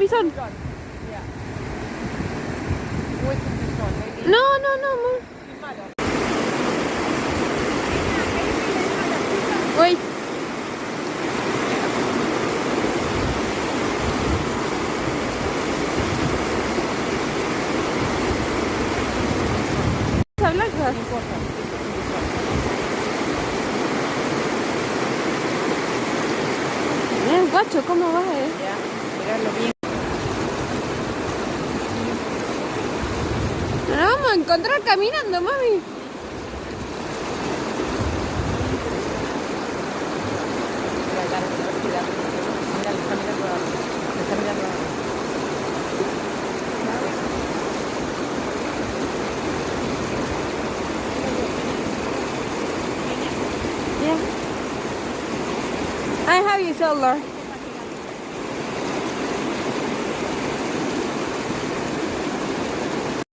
bisón. Yeah. No es un bisón, maybe. No, no, no, amor. Es malo. Uy. Esa blanca. No importa, es un bisón. Guacho, ¿cómo vas, Ya, mirarlo bien. Nos vamos a encontrar caminando, mami. Mira, ya, cuidado. Mira, le está mirando a... Le está mirando a... Yeah. I have your solar.